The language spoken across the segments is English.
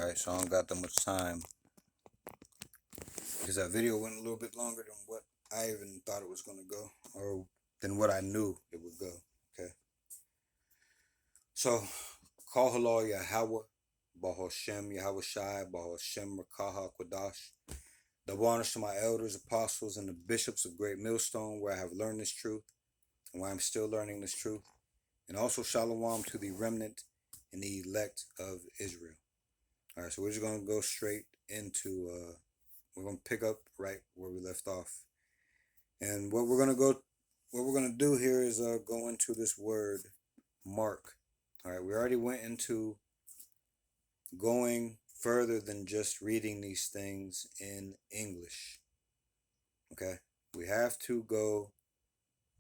Alright, so I don't got that much time because that video went a little bit longer than what I even thought it was going to go, or than what I knew it would go. Okay. So, call halal Yahweh, Bahashem Yahweh Shai, Bahashem Rakaha Kwadash. Double honors to my elders, apostles, and the bishops of Great Millstone, where I have learned this truth and where I'm still learning this truth. And also shalom to the remnant and the elect of Israel. All right, so we're just going to go straight into, we're going to pick up right where we left off. And what we're going to do here is go into this word, mark. All right, we already went into going further than just reading these things in English. Okay, we have to go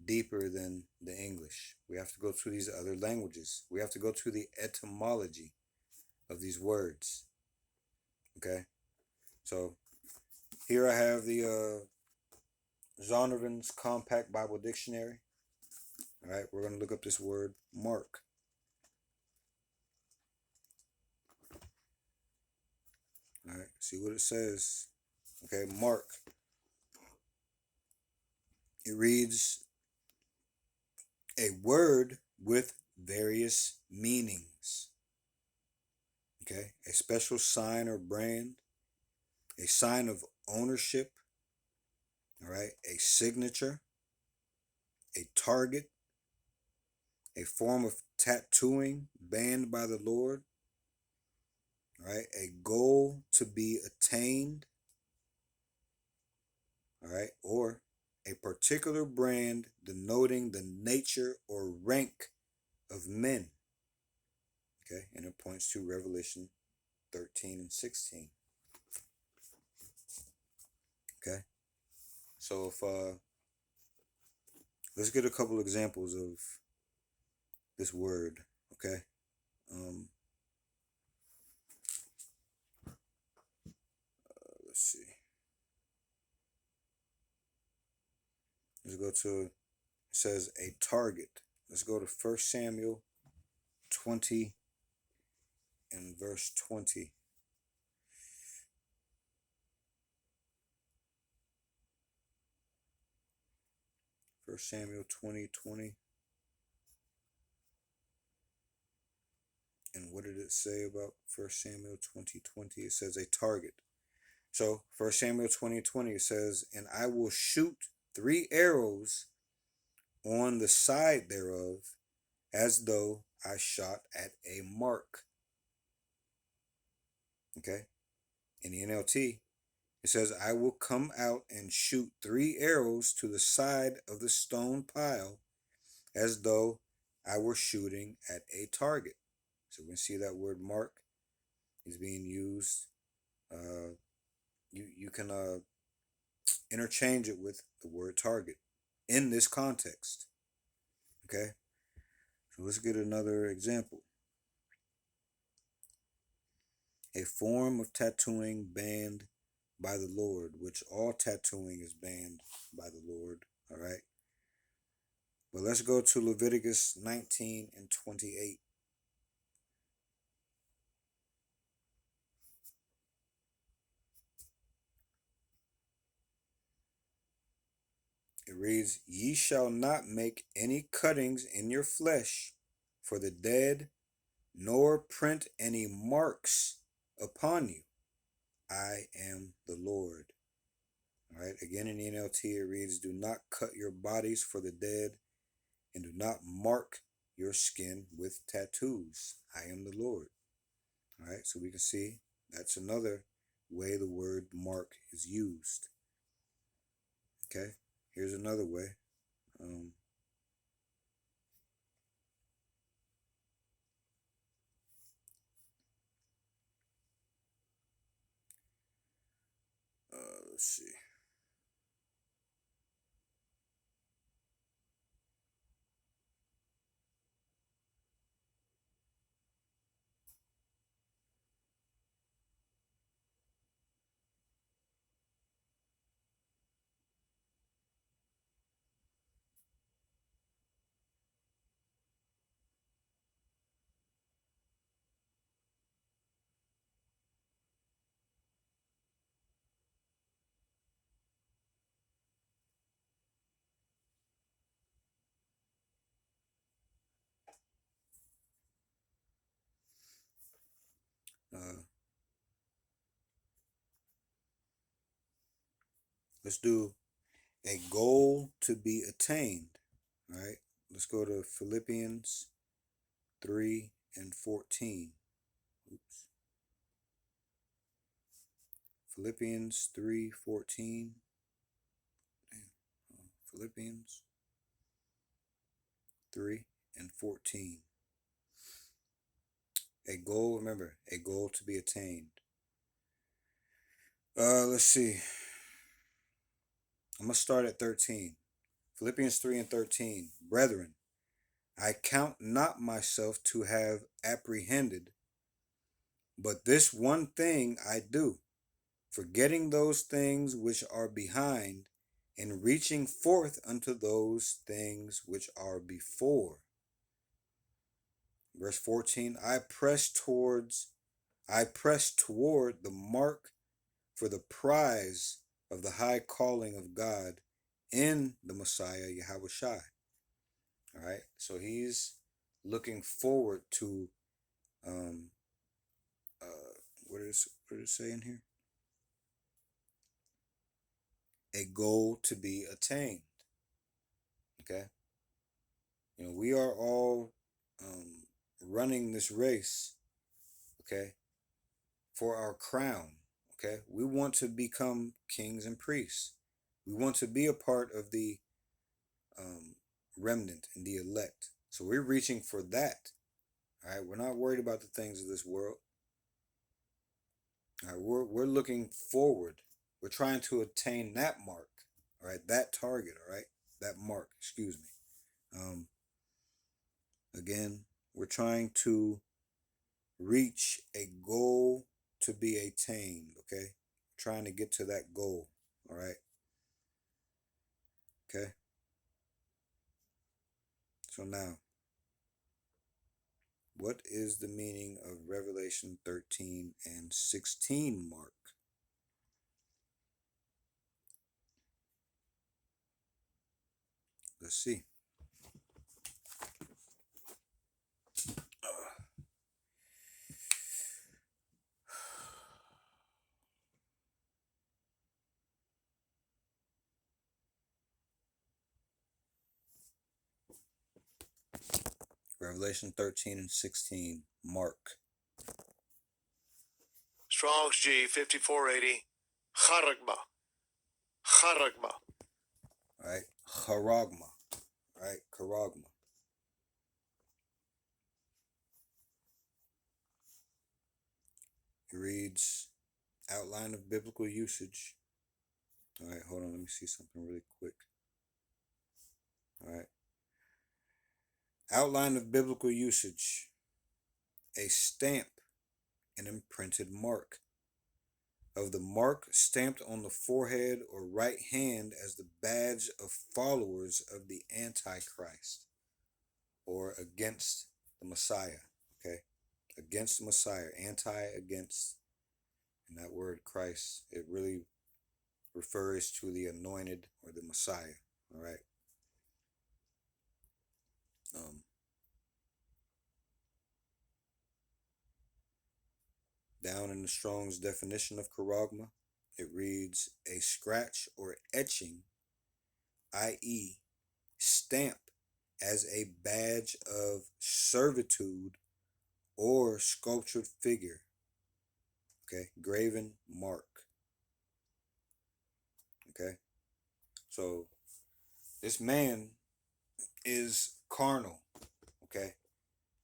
deeper than the English. We have to go to these other languages. We have to go to the etymology of these words. Okay, so here I have the Zondervan's Compact Bible Dictionary. All right, we're going to look up this word mark. All right, see what it says. Okay, mark. It reads a word with various meanings. Okay, a special sign or brand, a sign of ownership. All right, a signature, a target, a form of tattooing banned by the Lord. All right, a goal to be attained. All right, or a particular brand denoting the nature or rank of men. Okay, and it points to Revelation 13 and 16. Okay, so if let's get a couple examples of this word. Okay, let's see. Let's go to, it says a target. Let's go to 1 Samuel 20 and verse 20. First Samuel 20:20. And what did it say about 1 Samuel 20:20? It says a target. So 1 Samuel 20:20 says, and I will shoot 3 arrows on the side thereof, as though I shot at a mark. Okay. In the NLT, it says, I will come out and shoot 3 arrows to the side of the stone pile, as though I were shooting at a target. So we can see that word mark is being used. You can interchange it with the word target in this context. Okay, so let's get another example. A form of tattooing banned by the Lord, which all tattooing is banned by the Lord. All right, but let's go to Leviticus 19 and 28. It reads, ye shall not make any cuttings in your flesh for the dead, nor print any marks upon you. I am the Lord. All right, again in the NLT it reads, do not cut your bodies for the dead, and do not mark your skin with tattoos. I am the Lord. All right, so we can see that's another way the word mark is used. Okay, here's another way. Let's see. Let's do a goal to be attained. All right. Let's go to Philippians 3 and 14. Oops. Philippians 3:14. Philippians 3 and 14. A goal, remember, a goal to be attained. Let's see. I'm going to start at 13. Philippians 3 and 13. Brethren, I count not myself to have apprehended, but this one thing I do, forgetting those things which are behind, and reaching forth unto those things which are before. Verse 14, I press toward the mark for the prize of the high calling of God in the Messiah Yahushua. All right, so he's looking forward to what did it say in here? A goal to be attained. Okay, we are all running this race. Okay, for our crown. Okay, we want to become kings and priests. We want to be a part of the remnant and the elect. So we're reaching for that. All right, we're not worried about the things of this world. All right, we're looking forward. We're trying to attain that mark. All right, that target. All right, that mark. Excuse me. Again, we're trying to reach a goal to be attained. Okay, trying to get to that goal. All right. Okay. So now, what is the meaning of Revelation 13 and 16 mark? Let's see. Revelation 13 and 16 mark. Strong's G 5480. Charagma. Charagma. All right. Charagma. All right. Charagma. It reads outline of biblical usage. All right. Hold on. Let me see something really quick. All right. Outline of biblical usage. A stamp, an imprinted mark. Of the mark stamped on the forehead or right hand as the badge of followers of the Antichrist or against the Messiah. Okay, against the Messiah, against, and that word Christ, it really refers to the anointed or the Messiah. All right. Down in the Strong's definition of charagma, it reads a scratch or etching, i.e., stamp as a badge of servitude or sculptured figure. Okay, graven mark. Okay, so this man is carnal. Okay,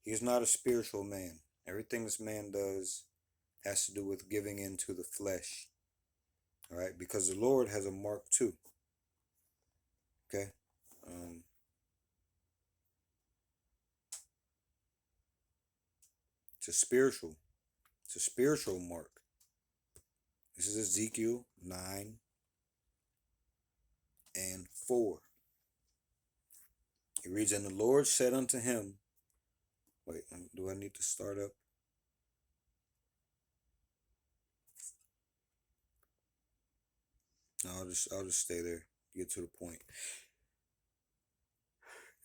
he's not a spiritual man. Everything this man does has to do with giving into the flesh. All right, because the Lord has a mark too. Okay, it's a spiritual mark. This is Ezekiel 9 and 4. It reads, and the Lord said unto him, wait, do I need to start up? No, I'll just stay there. Get to the point.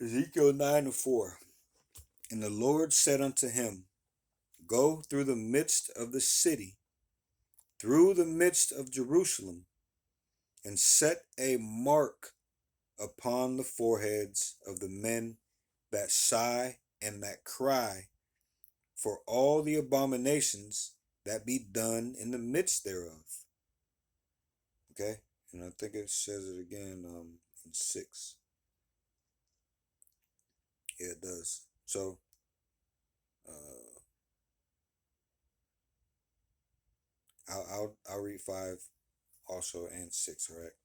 Ezekiel 9 and 4. And the Lord said unto him, go through the midst of the city, through the midst of Jerusalem, and set a mark upon the foreheads of the men that sigh and that cry for all the abominations that be done in the midst thereof. Okay, and I think it says it again in 6. Yeah, it does. So, I'll read 5 also and 6. All right.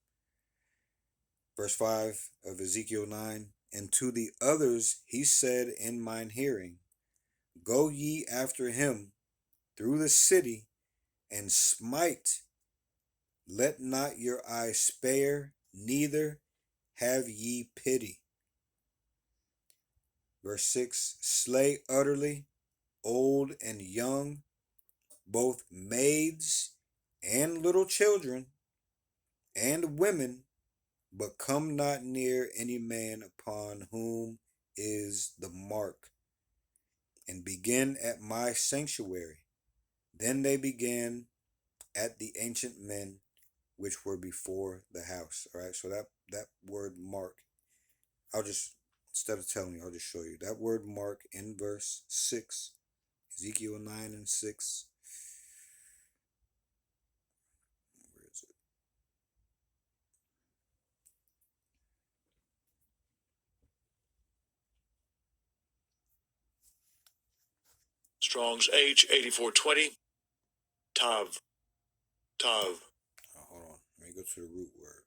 Verse 5 of Ezekiel 9. And to the others he said in mine hearing, Go ye after him through the city and smite. Let not your eye spare, neither have ye pity. Verse 6. Slay utterly, old and young, both maids and little children, and women, but come not near any man upon whom is the mark, and begin at my sanctuary. Then they began at the ancient men which were before the house. All right, so that word mark, I'll just, instead of telling you, I'll just show you. That word mark in verse 6, Ezekiel 9 and 6. Where is it? Strong's H8420. Tav. Tav. Oh, hold on. Let me go to the root word.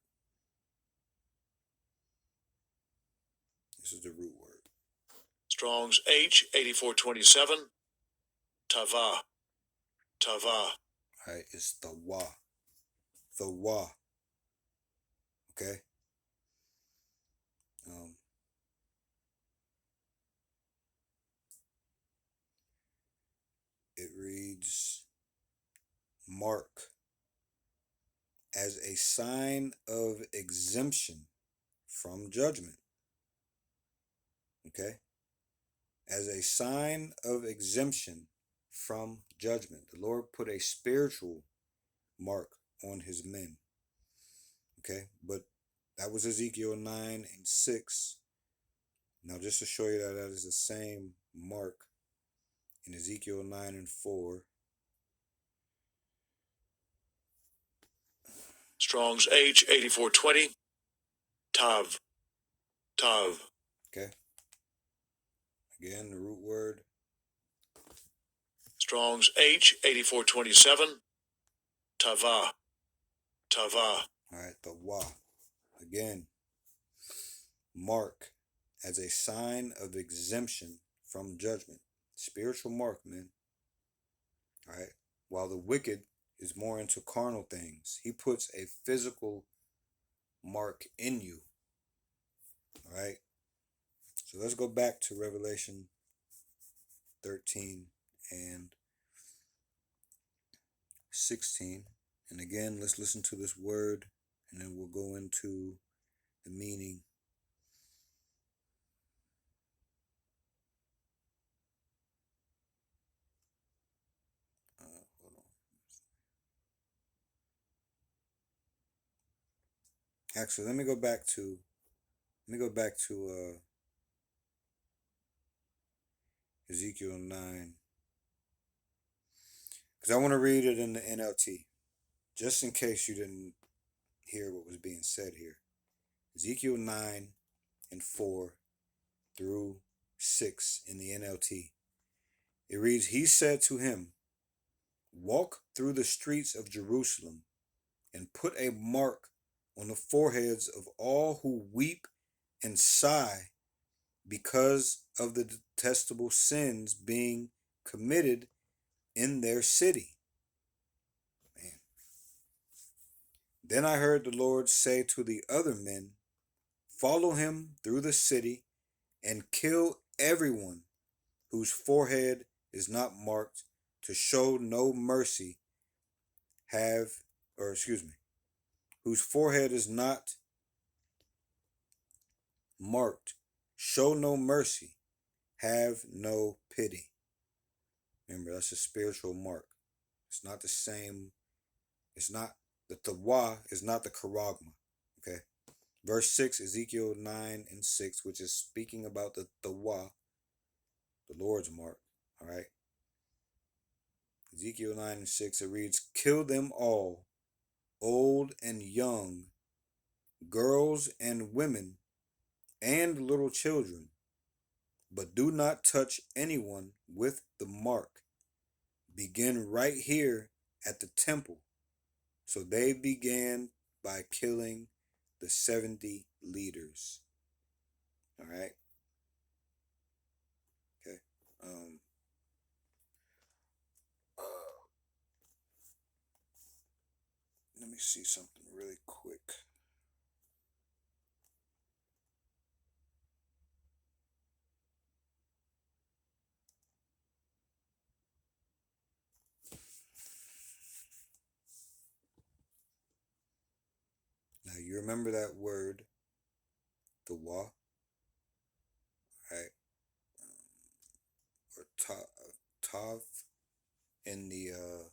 This is the root word. Strong's H8427. Tava. Tava. All right, it's the wa. The wa. Okay. It reads mark as a sign of exemption from judgment. Okay? As a sign of exemption from judgment. The Lord put a spiritual mark on his men. Okay? But that was Ezekiel 9 and 6. Now, just to show you that that is the same mark in Ezekiel 9 and 4. Strong's H8420. Tav. Tav. Okay? Again, the root word. Strong's H8427. Tava. Tava. All right, the wa. Again, mark as a sign of exemption from judgment. Spiritual mark, man. All right. While the wicked is more into carnal things, he puts a physical mark in you. All right. So let's go back to Revelation 13 and 16. And again, let's listen to this word, and then we'll go into the meaning. Hold on. Actually, let me go back to Ezekiel 9, because I want to read it in the NLT, just in case you didn't hear what was being said here. Ezekiel 9 and 4 through 6 in the NLT. It reads, He said to him, Walk through the streets of Jerusalem and put a mark on the foreheads of all who weep and sigh because of the detestable sins being committed in their city. Man. Then I heard the Lord say to the other men, Follow him through the city and kill everyone whose forehead is not marked, to show no mercy whose forehead is not marked, show no mercy, have no pity. Remember, that's a spiritual mark. It's not the same. It's not The Tawa is not the charagma. Okay. Verse 6, Ezekiel 9 and 6, which is speaking about the Tawa, the Lord's mark. All right. Ezekiel 9 and 6, it reads, "Kill them all, old and young, girls and women, and little children, but do not touch anyone with the mark. Begin right here at the temple." So they began by killing the 70 leaders. All right. Okay. Let me see something really quick. Now you remember that word, the wa, right? Or tav in the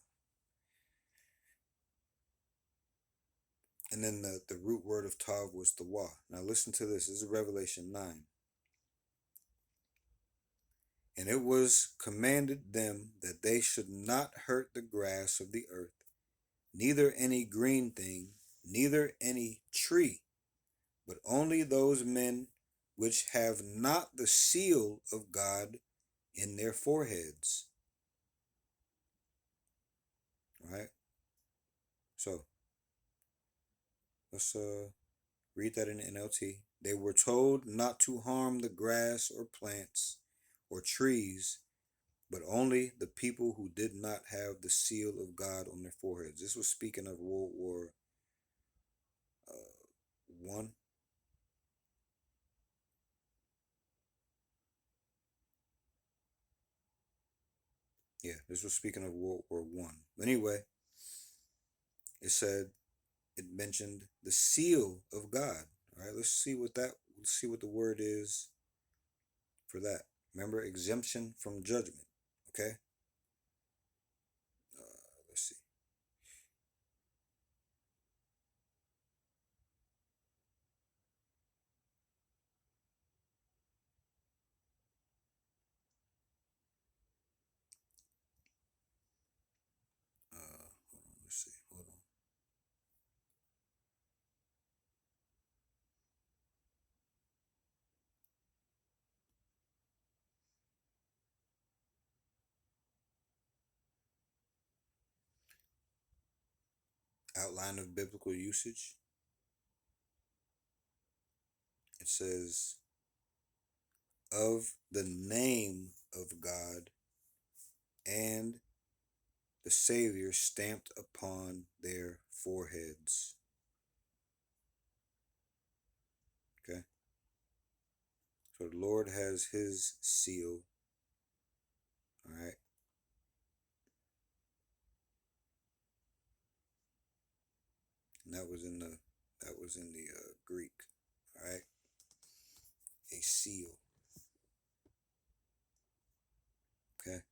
and then the root word of tav was the wa. Now listen to this. This is Revelation 9. "And it was commanded them that they should not hurt the grass of the earth, neither any green thing, neither any tree, but only those men which have not the seal of God in their foreheads." Right? So let's read that in the NLT. "They were told not to harm the grass or plants or trees, but only the people who did not have the seal of God on their foreheads." This was speaking of World War One. Yeah, this was speaking of World War One. Anyway, it said, it mentioned the seal of God. All right, let's see what the word is for that. Remember, exemption from judgment. Okay. Let's see. Hold on. Let's see. Hold on. Outline of biblical usage. It says, "Of the name of God and the Savior stamped upon their foreheads." Okay. So the Lord has his seal. All right. And that was in the Greek. All right. A seal. Okay.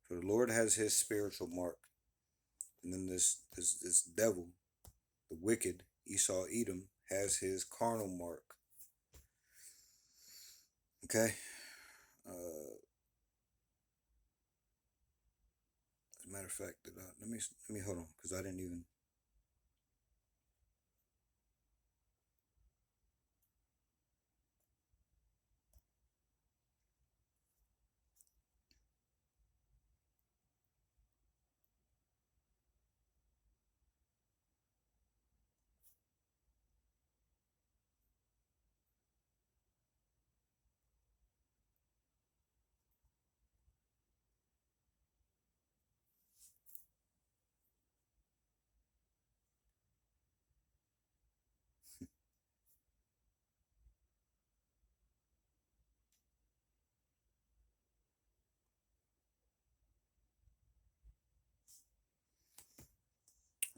So the Lord has his spiritual mark. And then this devil, the wicked Esau Edom, has his carnal mark. Okay. As a matter of fact, let me hold on, because I didn't even.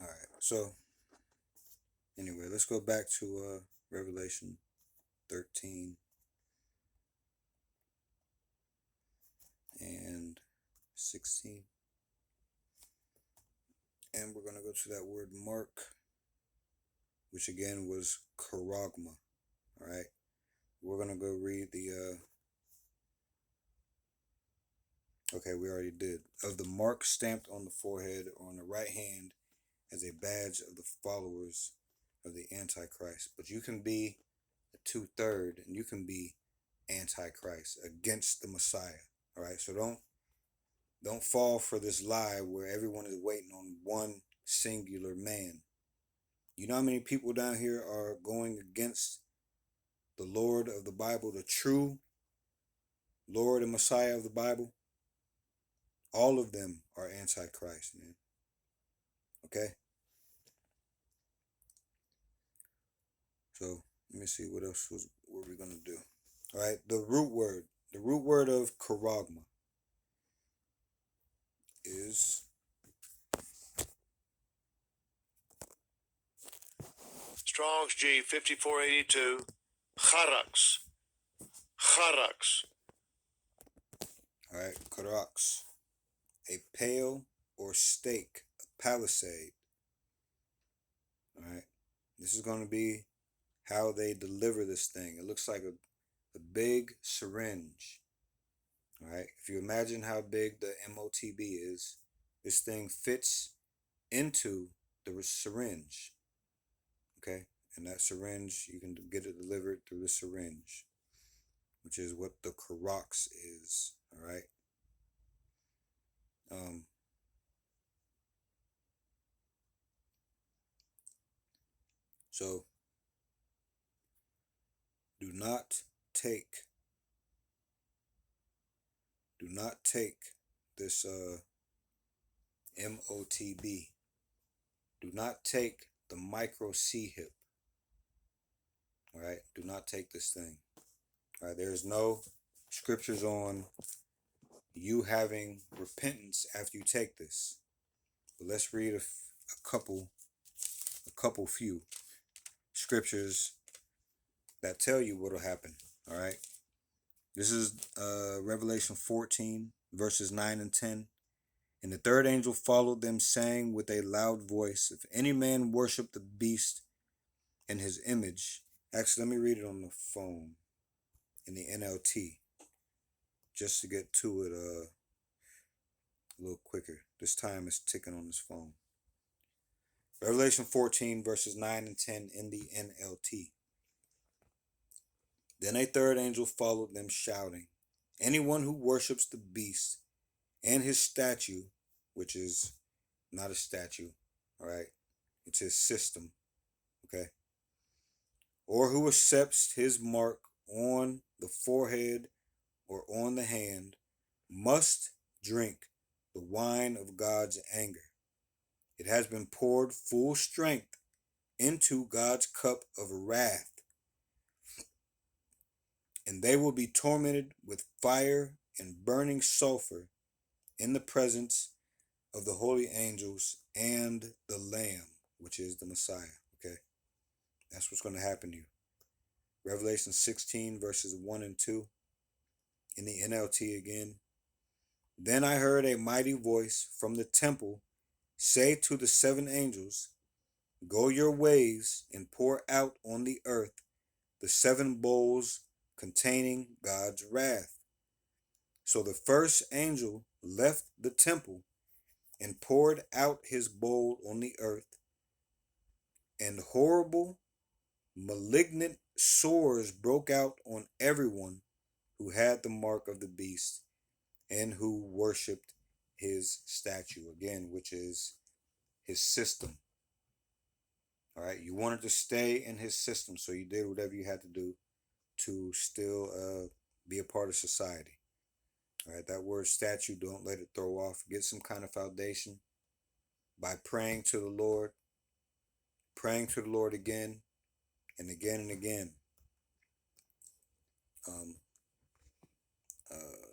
All right. So anyway, let's go back to Revelation 13 and 16. And we're going to go to that word mark, which again was charagma. All right. We're going to go read the, okay, we already did. Of the mark stamped on the forehead or on the right hand as a badge of the followers of the Antichrist. But you can be a 2/3 and you can be Antichrist, against the Messiah. All right. So don't fall for this lie where everyone is waiting on one singular man. You know how many people down here are going against the Lord of the Bible, the true Lord and Messiah of the Bible? All of them are Antichrist, man. Okay? So let me see what else were we gonna do. All right, the root word of charagma is Strong's G 5482. Charax. Charax. all right, karax, a pale or stake, a palisade. All right, this is gonna be how they deliver this thing. It looks like a big syringe. All right, if you imagine how big the MOTB is, this thing fits into the syringe. Okay, and that syringe, you can get it delivered through the syringe, which is what the karax is. All right. Um, so do not take this MOTB. Do not take the micro C hip. All right. Do not take this thing. All right. There's no scriptures on you having repentance after you take this. But let's read a couple few scriptures that tell you what'll happen. All right. This is Revelation 14, verses 9 and 10. And the third angel followed them, saying with a loud voice, if any man worship the beast and his image. Actually, let me read it on the phone in the NLT, just to get to it a little quicker. This time it's ticking on this phone. Revelation 14, verses 9 and 10 in the NLT. Then a third angel followed them, shouting, anyone who worships the beast and his statue, which is not a statue, all right, it's his system, okay, or who accepts his mark on the forehead or on the hand, must drink the wine of God's anger. It has been poured full strength into God's cup of wrath, and they will be tormented with fire and burning sulfur in the presence of the holy angels and the Lamb, which is the Messiah. Okay, that's what's going to happen to you. Revelation 16, verses 1 and 2 in the NLT again. Then I heard a mighty voice from the temple say to the seven angels, go your ways and pour out on the earth the seven bowls containing God's wrath. So the first angel left the temple and poured out his bowl on the earth, and horrible, malignant sores broke out on everyone who had the mark of the beast and who worshipped his statue, again, which is his system. All right, you wanted to stay in his system, so you did whatever you had to do to still be a part of society. All right, that word statue, don't let it throw off. Get some kind of foundation by praying to the Lord again and again and again. Um, uh,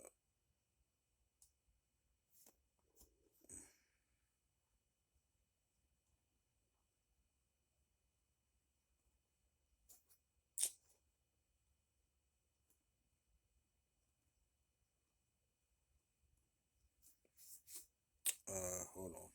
Hold on.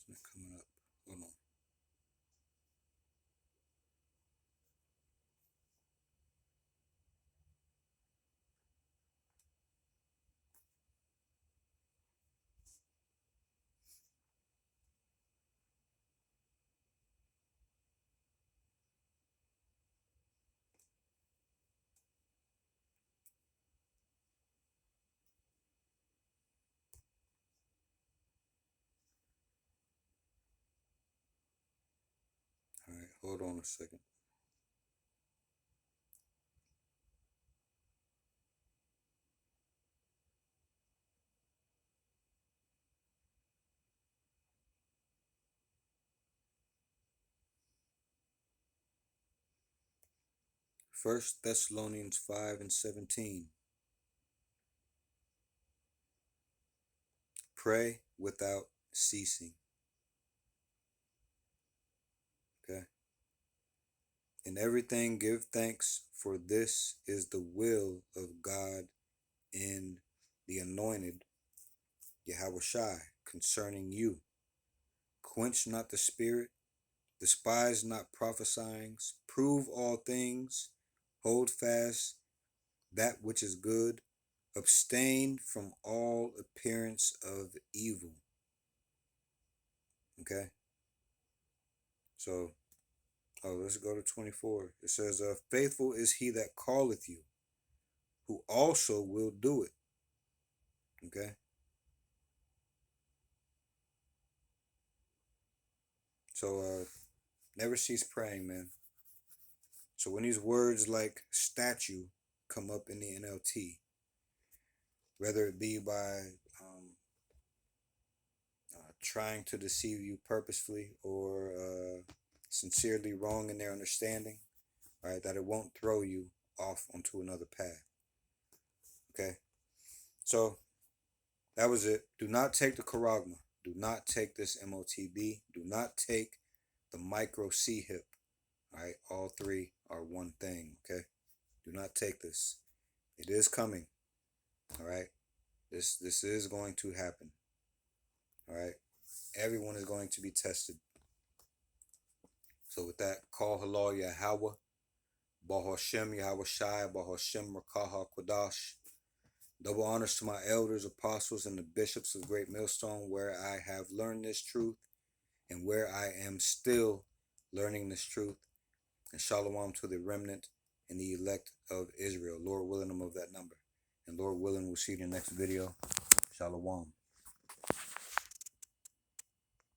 It's not coming up. Hold on. All right, hold on a second. First Thessalonians 5:17. Pray without ceasing. Okay. In everything give thanks, for this is the will of God in the anointed Yahushai concerning you. Quench not the spirit, despise not prophesying, prove all things, hold fast that which is good, abstain from all appearance of evil. Okay, so let's go to 24. It says, faithful is he that calleth you, who also will do it. Okay, so never cease praying, man. So when these words like statue come up in the NLT, whether it be by trying to deceive you purposefully or sincerely wrong in their understanding, right, that it won't throw you off onto another path. Okay, so that was it. Do not take the charagma. Do not take this MOTB. Do not take the micro C hip. All right, all three are one thing. Okay, do not take this. It is coming. All right, this is going to happen. All right, everyone is going to be tested. So with that, call halal Yahweh, Bahashem Yahweh Shai, Bahashem Rakaha Kwadash. Double honors to my elders, apostles, and the bishops of Great Millstone, where I have learned this truth and where I am still learning this truth. And shalom to the remnant and the elect of Israel. Lord willing, I'm of that number. And Lord willing, we'll see you in the next video. Shalom.